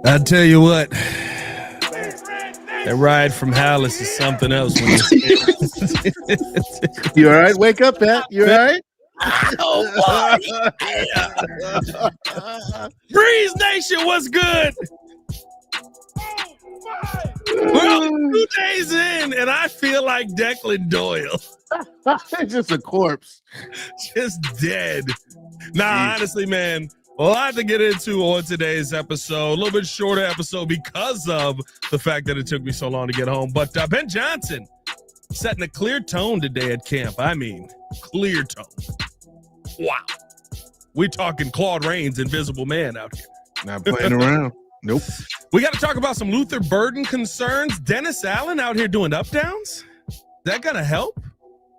I tell you what, that ride from Hallis is something else. When You all right? Wake up, Pat. You all right? Oh boy! Yeah. Breeze Nation, what's good? We're only 2 days in, and I feel like Declan Doyle. It's just a corpse. Just dead. Nah, honestly, man, a lot to get into on today's episode. A little bit shorter episode because of the fact that it took me so long to get home. But Ben Johnson setting a clear tone today at camp. I mean, clear tone. Wow. We're talking Claude Rains, Invisible Man out here. Not playing around. Nope. We got to talk about some Luther Burden concerns. Dennis Allen out here doing updowns. Is that going to help?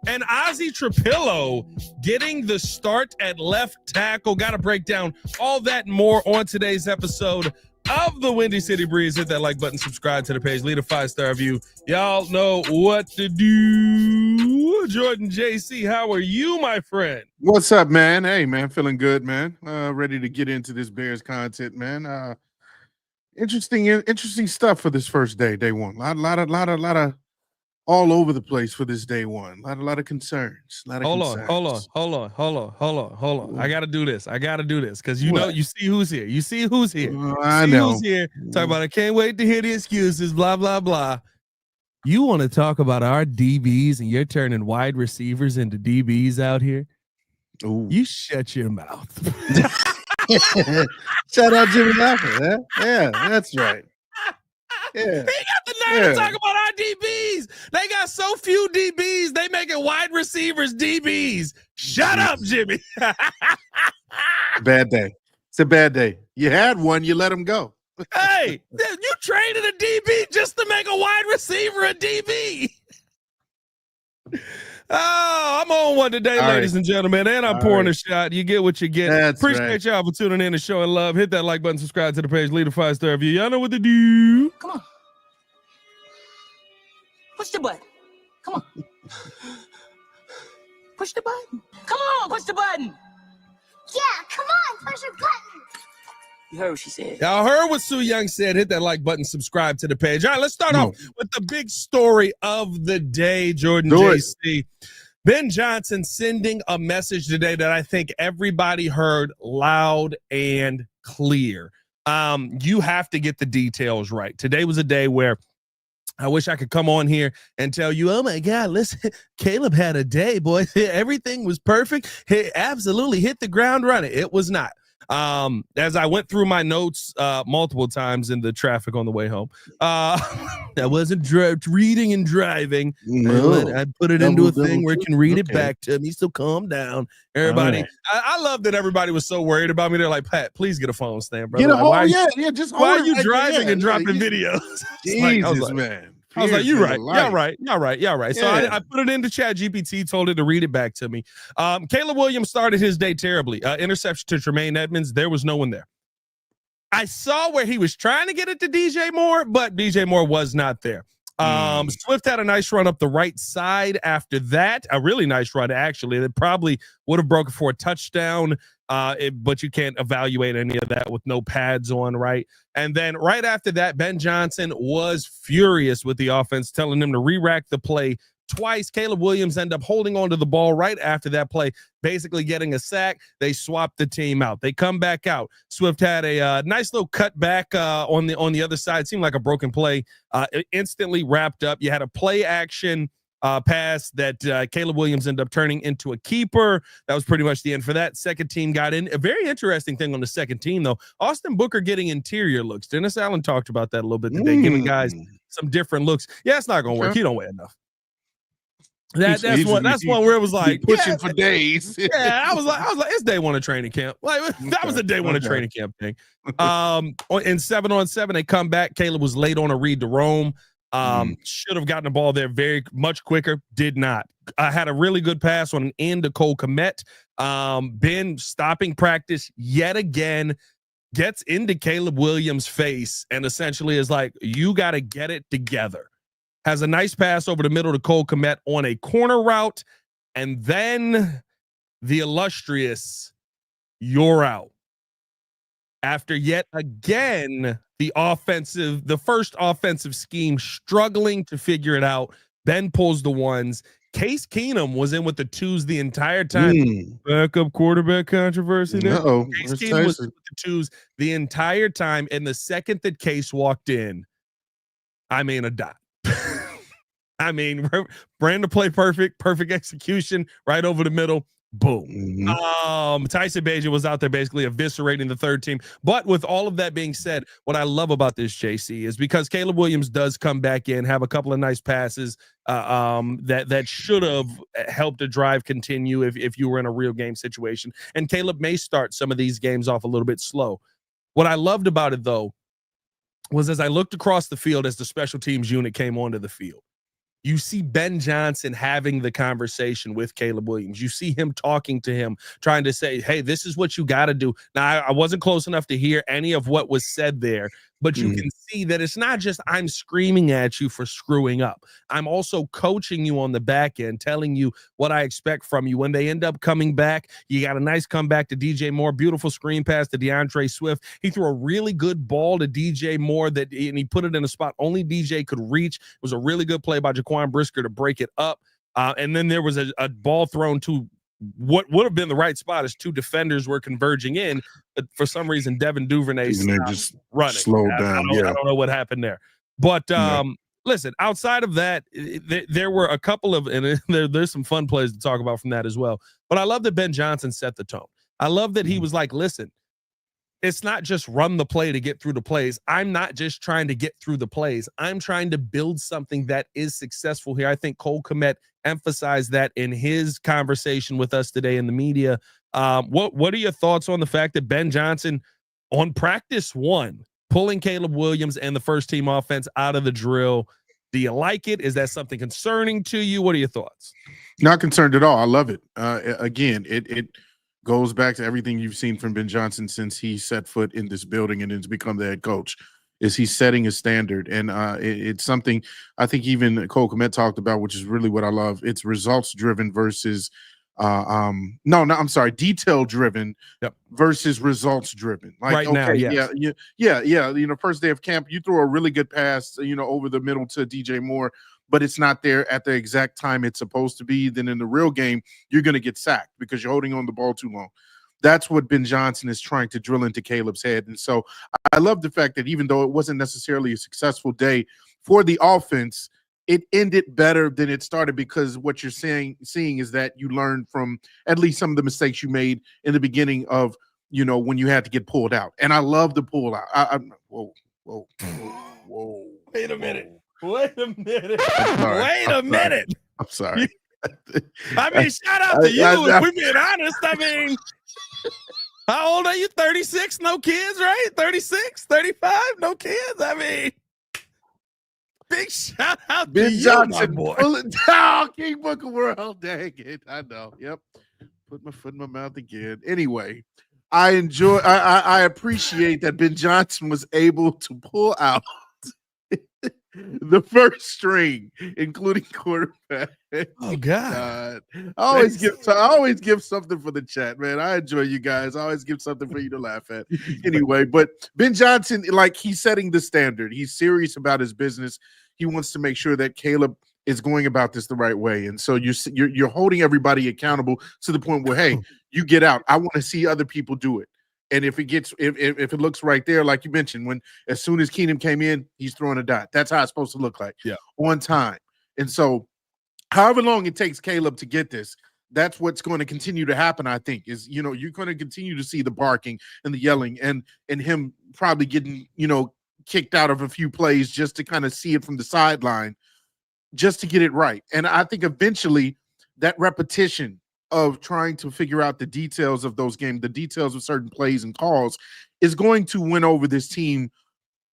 And Ozzy Trapilo getting the start at left tackle. Got to break down all that and more on today's episode of the Windy City Breeze. Hit that like button, subscribe to the page, leave a 5-star review. Y'all know what to do. Jordan JC, how are you, my friend? What's up, man? Hey, man, feeling good, man. Ready to get into this Bears content, man. Interesting stuff for this first day, day one. A lot of all over the place for this day one. A lot of concerns. Hold on. I got to do this because you see who's here. I know. Who's here. Talk about I can't wait to hear the excuses, blah, blah, blah. You want to talk about our DBs and you're turning wide receivers into DBs out here? Ooh. You shut your mouth. Shout out Jimmy Laffer, huh? Yeah, that's right. Yeah. He got the nerve to talk about our DBs. They got so few DBs, they making wide receivers DBs. Shut up, Jimmy. Bad day. It's a bad day. You had one, you let him go. Hey, you traded a DB just to make a wide receiver a DB. Oh, I'm on one today, ladies and gentlemen, and I'm pouring a shot. You get what you get. Appreciate y'all for tuning in and showing love. Hit that like button, subscribe to the page, leave a 5-star review. Y'all know what to do. Come on. Push the button. Come on. Push the button. Come on, push the button. Yeah, come on, push the button. You heard what she said. Y'all heard what Sue Young said. Hit that like button, subscribe to the page. All right, let's start off with the big story of the day, Jordan JC. Ben Johnson sending a message today that I think everybody heard loud and clear. You have to get the details right. Today was a day where I wish I could come on here and tell you, oh my God, listen, Caleb had a day, boy. Everything was perfect. He absolutely hit the ground running. It was not. As I went through my notes multiple times in the traffic on the way home, I wasn't reading and driving. No. I put it into a thing where it can read it back to me. So calm down, everybody. Right. I love that everybody was so worried about me. They're like, Pat, please get a phone stand, bro. Like, why are you driving and dropping videos? Jesus, man. I was like, you're right. So I put it into ChatGPT, told it to read it back to me. Caleb Williams started his day terribly. Interception to Tremaine Edmonds. There was no one there. I saw where he was trying to get it to DJ Moore, but DJ Moore was not there. Swift had a nice run up the right side after that. A really nice run, actually. That probably would have broken for a touchdown, but you can't evaluate any of that with no pads on, right? And then right after that, Ben Johnson was furious with the offense, telling them to re-rack the play twice. Caleb Williams ended up holding onto the ball right after that play, basically getting a sack. They swapped the team out. They come back out. Swift had a nice little cut back on the other side. Seemed like a broken play. It instantly wrapped up. You had a play action pass that Caleb Williams ended up turning into a keeper. That was pretty much the end for that. Second team got in. A very interesting thing on the second team, though. Austin Booker getting interior looks. Dennis Allen talked about that a little bit today, giving guys some different looks. Yeah, it's not going to work. He don't weigh enough. That's one where it was like pushing for days. Yeah, I was like, it's day one of training camp. Like that was a day one of training camp thing. In 7-on-7, they come back. Caleb was late on a read to Rome. Should have gotten the ball there very much quicker. Did not. I had a really good pass on an end to Cole Kmet. Ben stopping practice yet again, gets into Caleb Williams' face and essentially is like, you got to get it together. Has a nice pass over the middle to Cole Kmet on a corner route. And then the illustrious, you're out. after yet again the first offensive scheme struggling to figure it out. Ben pulls the ones. Case Keenum was in with the twos the entire time. Backup quarterback controversy there. Case Keenum was with the twos the entire time, and the second that Case walked in, I mean, a dot. I mean, Brandon play perfect execution right over the middle. Boom. Tyson Bagent was out there basically eviscerating the third team. But with all of that being said, what I love about this, JC, is because Caleb Williams does come back in, have a couple of nice passes that should have helped a drive continue if you were in a real game situation. And Caleb may start some of these games off a little bit slow. What I loved about it, though, was as I looked across the field as the special teams unit came onto the field, you see Ben Johnson having the conversation with Caleb Williams. You see him talking to him, trying to say, hey, this is what you got to do. Now, I wasn't close enough to hear any of what was said there, but you can see that it's not just I'm screaming at you for screwing up. I'm also coaching you on the back end, telling you what I expect from you. When they end up coming back, you got a nice comeback to DJ Moore, beautiful screen pass to DeAndre Swift. He threw a really good ball to DJ Moore and he put it in a spot only DJ could reach. It was a really good play by Jaquan Brisker to break it up. And then there was a ball thrown to what would have been the right spot as two defenders were converging in, but for some reason Devin Duvernay just running. Slowed down. I don't know what happened there. But listen, outside of that, there were a couple of, and there's some fun plays to talk about from that as well. But I love that Ben Johnson set the tone. I love that he was like, listen, it's not just run the play to get through the plays. I'm not just trying to get through the plays. I'm trying to build something that is successful here. I think Cole Kmet emphasized that in his conversation with us today in the media. What are your thoughts on the fact that Ben Johnson on practice one, pulling Caleb Williams and the first team offense out of the drill? Do you like it? Is that something concerning to you? What are your thoughts? Not concerned at all. I love it. Again, it goes back to everything you've seen from Ben Johnson since he set foot in this building and has become the head coach. Is he's setting a standard, and it's something I think even Cole Kmet talked about, which is really what I love. It's results driven versus detail driven versus results driven. Like right now, yeah. You know, first day of camp, you throw a really good pass, over the middle to DJ Moore, but it's not there at the exact time it's supposed to be. Then in the real game, you're going to get sacked because you're holding on the ball too long. That's what Ben Johnson is trying to drill into Caleb's head. And so I love the fact that even though it wasn't necessarily a successful day for the offense, it ended better than it started because what you're seeing is that you learned from at least some of the mistakes you made in the beginning of, when you had to get pulled out. And I love the pull out. Whoa. Wait a minute. I'm sorry. I mean, shout out to you. If we're being honest, I mean, how old are you? 36, no kids, right? 36, 35, no kids. I mean, big shout out Ben to Johnson, you, my boy. Pull it down, King Book of World. Dang it. I know. Yep. Put my foot in my mouth again. Anyway, I appreciate that Ben Johnson was able to pull out the first string, including quarterback. Oh God! I always give something for the chat, man. I enjoy you guys. I always give something for you to laugh at. Anyway, but Ben Johnson, like, he's setting the standard. He's serious about his business. He wants to make sure that Caleb is going about this the right way, and so you're holding everybody accountable to the point where, hey, you get out. I want to see other people do it. And if it looks right there, like you mentioned, as soon as Keenum came in, he's throwing a dot. That's how it's supposed to look like. Yeah. On time. And so however long it takes Caleb to get this, that's what's going to continue to happen, I think, is, you're going to continue to see the barking and the yelling and him probably getting, kicked out of a few plays just to kind of see it from the sideline, just to get it right. And I think eventually that repetition of trying to figure out the details of those games, the details of certain plays and calls, is going to win over this team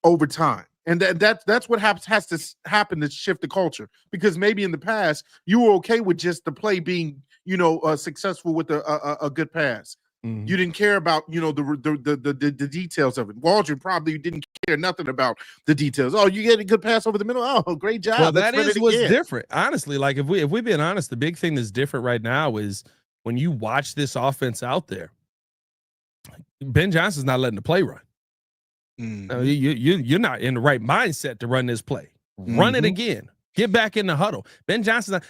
over time. And that's what has to happen to shift the culture. Because maybe in the past you were okay with just the play being, successful with a good pass. Mm-hmm. You didn't care about, the details of it. Waldron probably didn't care nothing about the details. Oh, you get a good pass over the middle. Oh, great job. Well, that is what's different. Honestly, like if we're being honest, the big thing that's different right now is when you watch this offense out there, Ben Johnson's not letting the play run. You're not in the right mindset to run this play. Run it again. Get back in the huddle. Ben Johnson,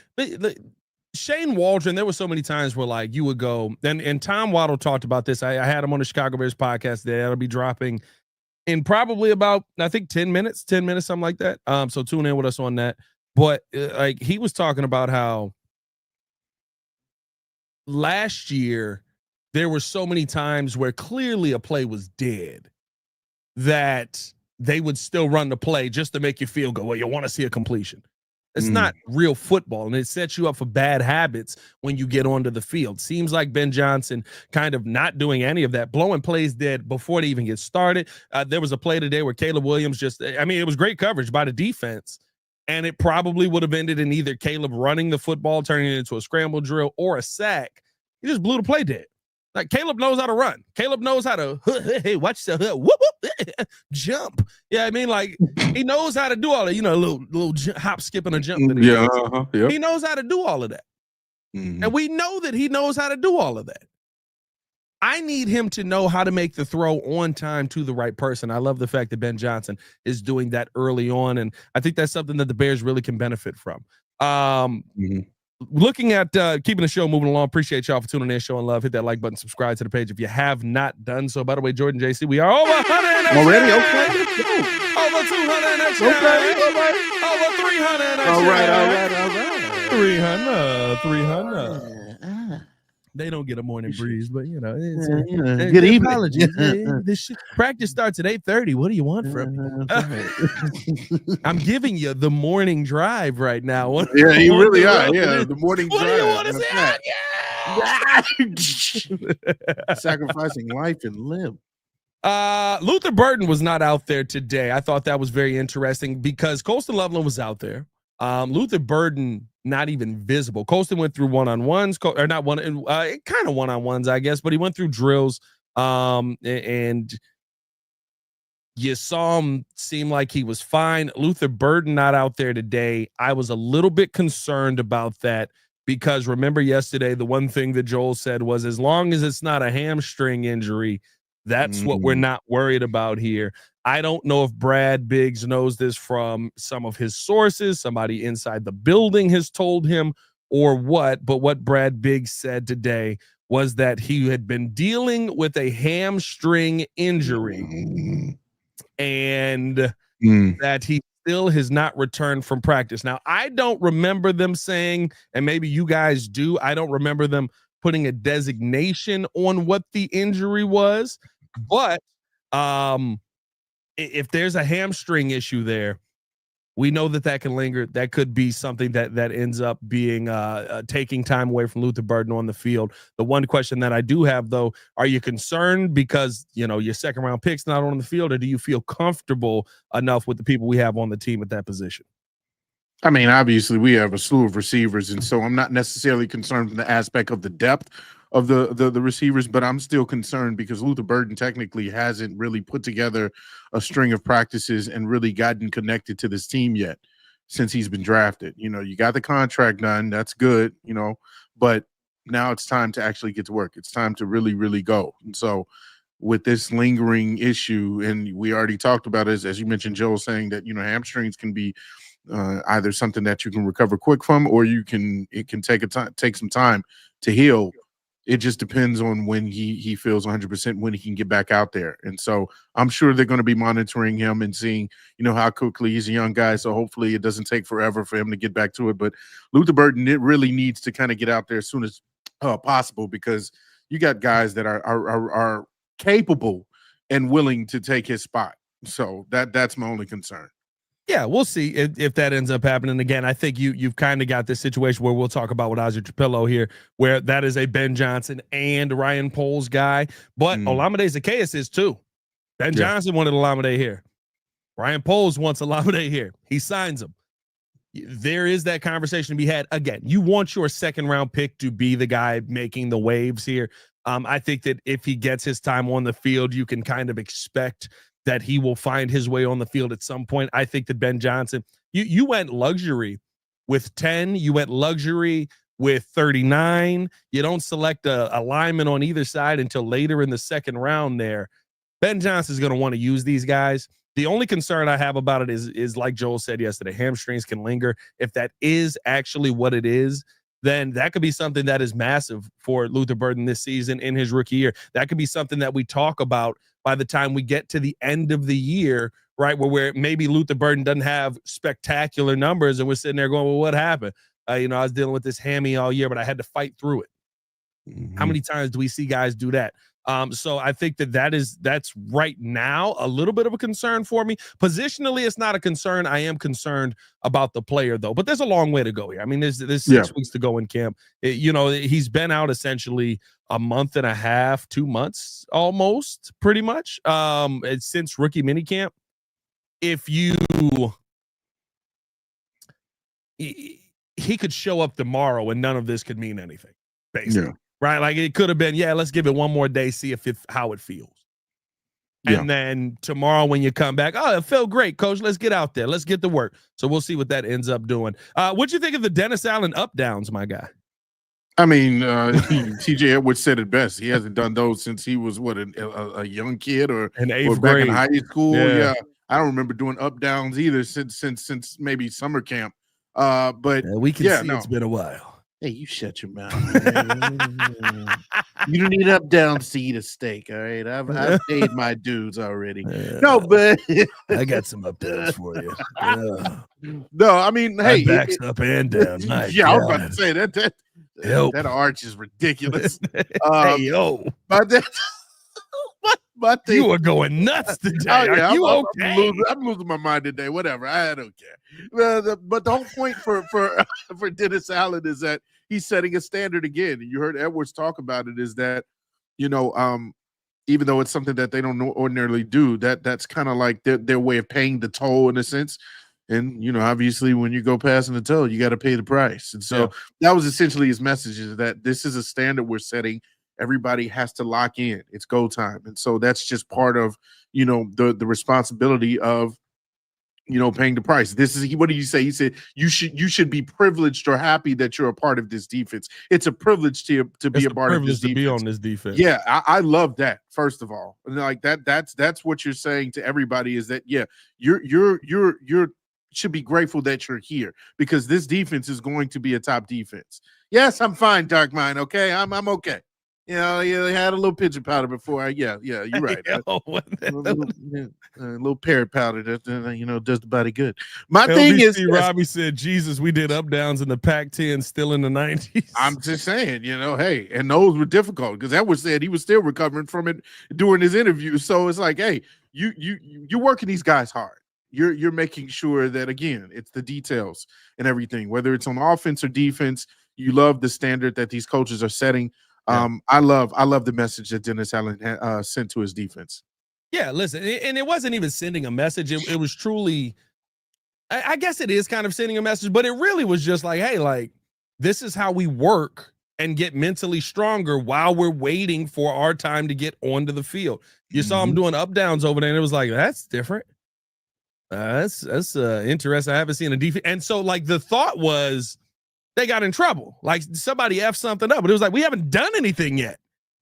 Shane Waldron, there were so many times where like you would go, and Tom Waddle talked about this. I had him on the Chicago Bears podcast today. That'll be dropping in probably about, I think 10 minutes, something like that. So tune in with us on that. But like he was talking about how last year there were so many times where clearly a play was dead that they would still run the play just to make you feel good. Well, you want to see a completion. It's not real football, and it sets you up for bad habits when you get onto the field. Seems like Ben Johnson kind of not doing any of that, blowing plays dead before they even get started. There was a play today where Caleb Williams it was great coverage by the defense, and it probably would have ended in either Caleb running the football, turning it into a scramble drill, or a sack. He just blew the play dead. Like Caleb knows how to run. Caleb knows how to watch the whoop, whoop, jump. Yeah, I mean, like he knows how to do all that. A little hop, skip, and a jump. That he knows how to do all of that, and we know that he knows how to do all of that. I need him to know how to make the throw on time to the right person. I love the fact that Ben Johnson is doing that early on, and I think that's something that the Bears really can benefit from. Looking at keeping the show moving along. Appreciate y'all for tuning in, showing love. Hit that like button, subscribe to the page if you have not done so. By the way, Jordan, JC, we are over 100 already. Okay, over 200 next over 300 next all right. 300. They don't get a morning breeze, but it's good evening. Apologies. This practice starts at 8:30. What do you want from me? I'm giving you the morning drive right now. Yeah, you really are. Yeah, the morning drive. What do you want to say? Sacrificing life and limb. Luther Burden was not out there today. I thought that was very interesting because Colston Loveland was out there. Luther Burden not even visible. Colston went through one-on-ones, or not one, kind of one-on-ones, I guess, but he went through drills. And you saw him seem like he was fine. Luther Burden not out there today. I was a little bit concerned about that because remember yesterday, the one thing that Joel said was as long as it's not a hamstring injury, that's what we're not worried about here. I don't know if Brad Biggs knows this from some of his sources, somebody inside the building has told him or what, but what Brad Biggs said today was that he had been dealing with a hamstring injury and that he still has not returned from practice. Now, I don't remember them saying, and maybe you guys do, I don't remember them putting a designation on what the injury was, but if there's a hamstring issue there, we know that can linger. That could be something that ends up being taking time away from Luther Burden on the field. The one question that I do have, though, are you concerned because, your second round pick's not on the field, or do you feel comfortable enough with the people we have on the team at that position? I mean, obviously we have a slew of receivers, and so I'm not necessarily concerned from the aspect of the depth of the receivers, but I'm still concerned because Luther Burden technically hasn't really put together a string of practices and really gotten connected to this team yet since he's been drafted. You got the contract done. That's good, but now it's time to actually get to work. It's time to really, really go. And so with this lingering issue, and we already talked about it, as you mentioned, Joel saying that, hamstrings can be either something that you can recover quick from, or it can take some time to heal. It just depends on when he feels 100%, when he can get back out there. And so I'm sure they're going to be monitoring him and seeing, how quickly he's a young guy. So hopefully it doesn't take forever for him to get back to it. But Luther Burden, it really needs to kind of get out there as soon as possible, because you got guys that are capable and willing to take his spot. So that's my only concern. Yeah, we'll see if that ends up happening. Again, I think you've kind of got this situation where we'll talk about with Ozzy Trapilo here, where that is a Ben Johnson and Ryan Poles guy, but Olamide Zaccheaus is too. Ben Johnson wanted Olamide here. Ryan Poles wants Olamide here. He signs him. There is that conversation to be had. Again, you want your second round pick to be the guy making the waves here. I think that if he gets his time on the field, you can kind of expect that he will find his way on the field at some point. I think that Ben Johnson, you went luxury with 10, you went luxury with 39. You don't select a lineman on either side until later in the second round there. Ben Johnson's going to want to use these guys. The only concern I have about it is like Joel said yesterday, hamstrings can linger. If that is actually what it is, then that could be something that is massive for Luther Burden this season in his rookie year. That could be something that we talk about by the time we get to the end of the year, right, where maybe Luther Burden doesn't have spectacular numbers, and we're sitting there going, well, what happened? I was dealing with this hammy all year, but I had to fight through it. Mm-hmm. How many times do we see guys do that? So I think that's right now a little bit of a concern for me. Positionally, it's not a concern. I am concerned about the player, though. But there's a long way to go here. I mean, there's 6 weeks to go in camp. He's been out essentially a month and a half, 2 months almost, pretty much, since rookie minicamp. He could show up tomorrow and none of this could mean anything, basically. Yeah. Right? Like it could have been, let's give it one more day, see how it feels. Yeah. And then tomorrow when you come back, it felt great, coach. Let's get out there. Let's get to work. So we'll see what that ends up doing. What'd you think of the Dennis Allen up-downs, my guy? I mean, TJ Edwards said it best. He hasn't done those since he was, a young kid or in 8th back grade. in high school. Yeah. I don't remember doing up-downs either since maybe summer camp. But we can see it's been a while. Hey, you shut your mouth. You don't need up downs to eat a steak, all right? I've paid my dues already. No, but I got some up downs for you. No, I mean, hey, backs up and down. I was about to say that arch is ridiculous. Hey yo, but you are going nuts today. Are you okay? I'm losing my mind today. Whatever, I don't care. But the whole point for Dennis Allen is that he's setting a standard again. And you heard Edwards talk about it. Is that even though it's something that they don't ordinarily do, that's kind of like their way of paying the toll in a sense. And obviously, when you go passing the toll, you got to pay the price. And so that was essentially his message: is that this is a standard we're setting. Everybody has to lock in. It's go time. And so that's just part of, the responsibility of, paying the price. This is, what did you say? He said, you should be privileged or happy that you're a part of this defense. It's a privilege to be a part of this defense. Be on this defense. Yeah. I love that. First of all, and like that's what you're saying to everybody is that, you're should be grateful that you're here because this defense is going to be a top defense. Yes, I'm fine, Dark Mind. Okay. I'm okay. You had a little pigeon powder before. You're right. A little parrot powder that does the body good. My thing is, Robbie said, "Jesus, we did up downs in the Pac-10, still in the 90s." I'm just saying, hey, and those were difficult because Edwards said he was still recovering from it during his interview. So it's like, hey, you're working these guys hard. You're making sure that again, it's the details and everything, whether it's on offense or defense. You love the standard that these coaches are setting. I love the message that Dennis Allen sent to his defense. Yeah, listen, and it wasn't even sending a message. It was truly, I guess it is kind of sending a message, but it really was just like, hey, like, this is how we work and get mentally stronger while we're waiting for our time to get onto the field. You saw him doing up downs over there, and it was like, that's different. That's interesting. I haven't seen a defense. And so, like, the thought was, they got in trouble. Like somebody F something up, but it was like, we haven't done anything yet.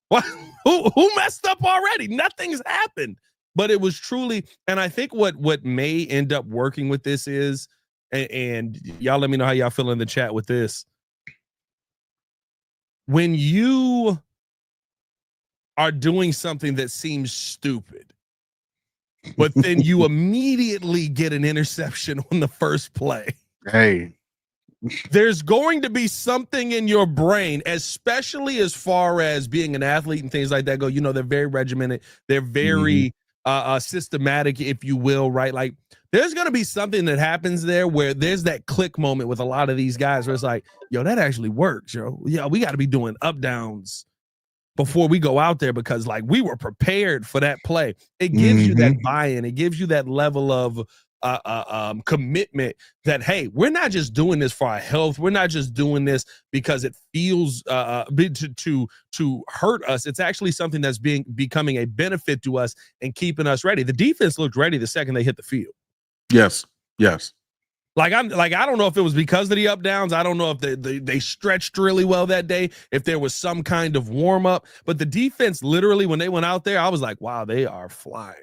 What? Who messed up already? Nothing's happened. But it was truly, and I think what may end up working with this is, and y'all let me know how y'all feel in the chat with this. When you are doing something that seems stupid, but then you immediately get an interception on the first play. Hey. There's going to be something in your brain, especially as far as being an athlete and things like that go, they're very regimented. They're very systematic, if you will, right? Like there's going to be something that happens there where there's that click moment with a lot of these guys where it's like, yo, that actually works, yo. Yeah, we got to be doing up downs before we go out there because like we were prepared for that play. It gives you that buy-in. It gives you that level of commitment that, hey, we're not just doing this for our health. We're not just doing this because it feels to hurt us. It's actually something that's becoming a benefit to us and keeping us ready. The defense looked ready the second they hit the field. Yes. Like I don't know if it was because of the up downs. I don't know if they stretched really well that day, if there was some kind of warm up. But the defense, literally, when they went out there, I was like, wow, they are flying.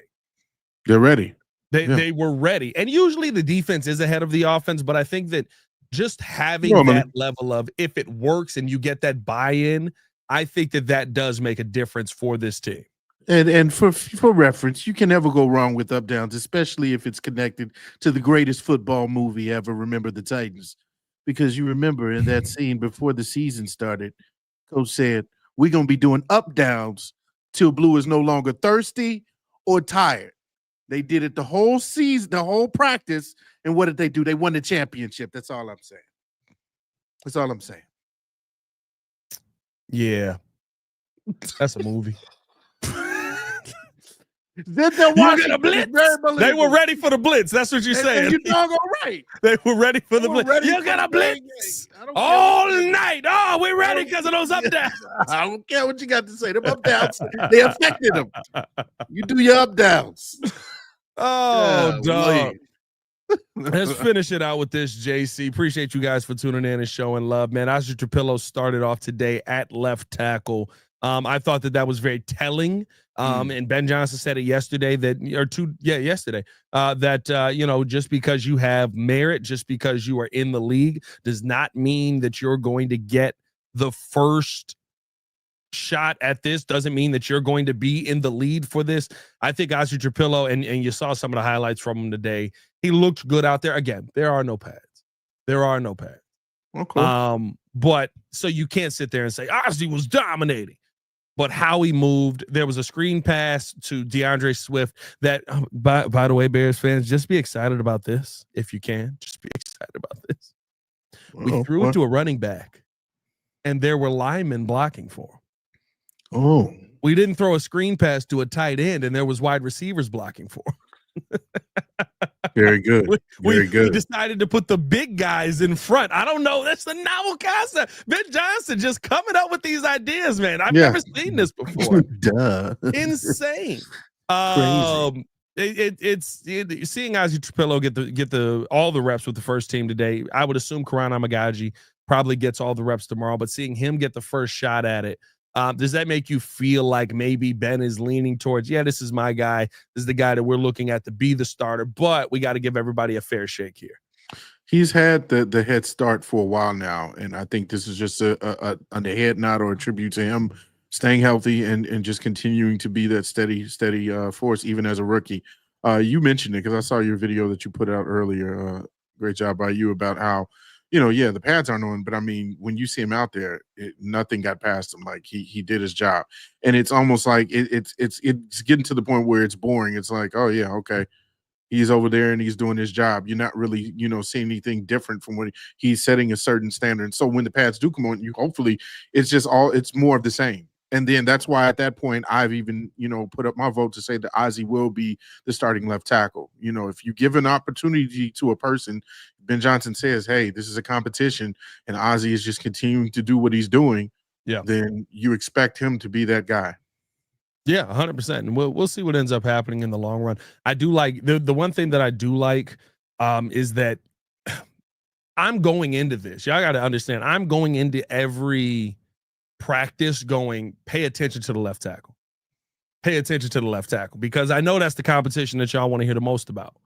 They're ready. They were ready. And usually the defense is ahead of the offense, but I think that just having that level of, if it works and you get that buy-in, I think that does make a difference for this team. And for reference, you can never go wrong with up downs, especially if it's connected to the greatest football movie ever, Remember the Titans. Because you remember in that scene before the season started, Coach said, we're going to be doing up downs till Blue is no longer thirsty or tired. They did it the whole season, the whole practice. And what did they do? They won the championship. That's all I'm saying. That's all I'm saying. Yeah. That's a movie. Then they're watching a blitz. They were ready for the blitz. That's what you're saying. And you doggone right. They were ready for the blitz. You're gonna blitz all night. Oh, we're ready because of those up downs. I don't care what you got to say. Them up downs, they affected them. You do your up downs. Oh, dog. Let's finish it out with this, JC. Appreciate you guys for tuning in and showing love, man. Ozzy Trapilo started off today at left tackle. I thought that was very telling. And Ben Johnson said it yesterday yesterday, that, just because you have merit, just because you are in the league does not mean that you're going to get the first shot at this. Doesn't mean that you're going to be in the lead for this. I think Ozzy Trapilo, and you saw some of the highlights from him today. He looked good out there. Again, there are no pads. Okay. But so you can't sit there and say Ozzy was dominating. But how he moved, there was a screen pass to DeAndre Swift that, by the way, Bears fans, just be excited about this if you can. Just be excited about this. We threw it to a running back, and there were linemen blocking for him. Oh. We didn't throw a screen pass to a tight end, and there was wide receivers blocking for him. Very good. We decided to put the big guys in front. I don't know. That's the novel concept. Ben Johnson just coming up with these ideas, man. I've never seen this before. Duh. Insane. Crazy. It's seeing Ozzy Trapilo get all the reps with the first team today. I would assume Karan Amagaji probably gets all the reps tomorrow, but seeing him get the first shot at it, does that make you feel like maybe Ben is leaning towards, this is my guy. This is the guy that we're looking at to be the starter, but we got to give everybody a fair shake here? He's had the head start for a while now, and I think this is just a head nod or a tribute to him staying healthy and just continuing to be that steady force, even as a rookie. You mentioned it because I saw your video that you put out earlier. Great job by you about how, the pads aren't on, but I mean, when you see him out there, nothing got past him. Like he did his job, and it's almost like it's getting to the point where it's boring. It's like, oh yeah, okay, he's over there and he's doing his job. You're not really, seeing anything different from when he's setting a certain standard. So when the pads do come on, hopefully it's more of the same. And then that's why at that point I've even, put up my vote to say that Ozzy will be the starting left tackle. If you give an opportunity to a person, Ben Johnson says, hey, this is a competition, and Ozzy is just continuing to do what he's doing, then you expect him to be that guy. Yeah, 100%. And we'll see what ends up happening in the long run. I do like the one thing that I do like is that I'm going into this. Y'all got to understand, I'm going into every practice pay attention to the left tackle. Pay attention to the left tackle, because I know that's the competition that y'all want to hear the most about.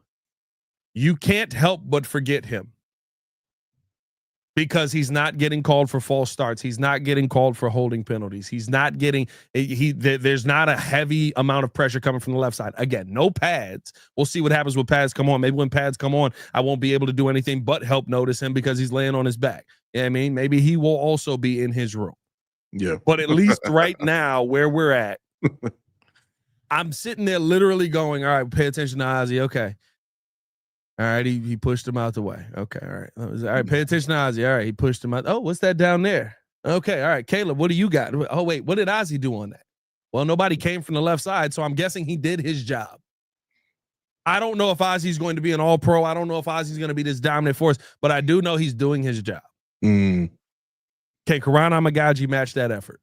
You can't help but forget him, because he's not getting called for false starts. He's not getting called for holding penalties. He's not getting there's not a heavy amount of pressure coming from the left side. Again, no pads. We'll see what happens when pads come on. Maybe when pads come on, I won't be able to do anything but help notice him because he's laying on his back. You know what I mean? Maybe he will also be in his room. Yeah. But at least right now, where we're at, I'm sitting there literally going, all right, pay attention to Ozzy. Okay. All right, he pushed him out the way. Okay, all right. All right, pay attention to Ozzy. All right, he pushed him out. Oh, what's that down there? Okay, all right, Caleb, what do you got? Oh, wait, what did Ozzy do on that? Well, nobody came from the left side, so I'm guessing he did his job. I don't know if Ozzy's going to be an all-pro. I don't know if Ozzy's going to be this dominant force, but I do know he's doing his job. Okay, Karan Amagaji matched that effort.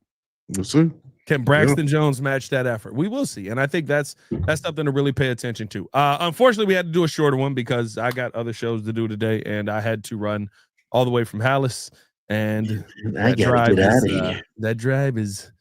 We'll see. Can Braxton Jones match that effort? We will see. And I think that's something to really pay attention to. Unfortunately, we had to do a shorter one because I got other shows to do today, and I had to run all the way from Hallis. And I gotta get out of here. That drive is,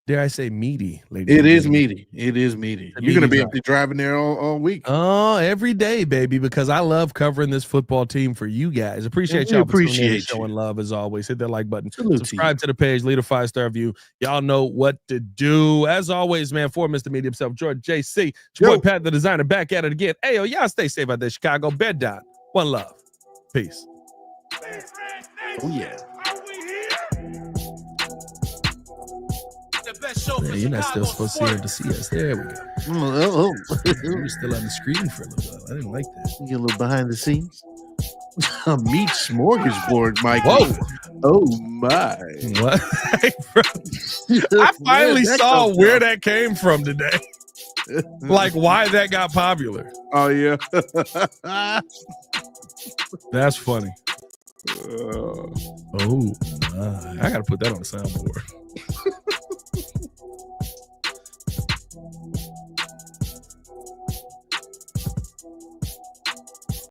dare I say, meaty, ladies. It is meaty. It is meaty. You're going to be up there driving there all week. Oh, every day, baby, because I love covering this football team for you guys. Appreciate y'all for showing love as always. Hit that like button. Subscribe to the page. Leave a 5-star review. Y'all know what to do. As always, man, for Mr. Media himself, George JC, it's your boy Pat the Designer, back at it again. Hey, yo, y'all stay safe out there, Chicago. Bed down. One love. Peace. Oh, yeah. Man, you're not still supposed to see us. There we go. You're still on the screen for a little while. I didn't like that. You get a little behind the scenes. A meat smorgasbord, Mike. Whoa. Oh, my. What? I finally saw where that came from today. Like, why that got popular. Oh, yeah. That's funny. Oh, my. I got to put that on the soundboard.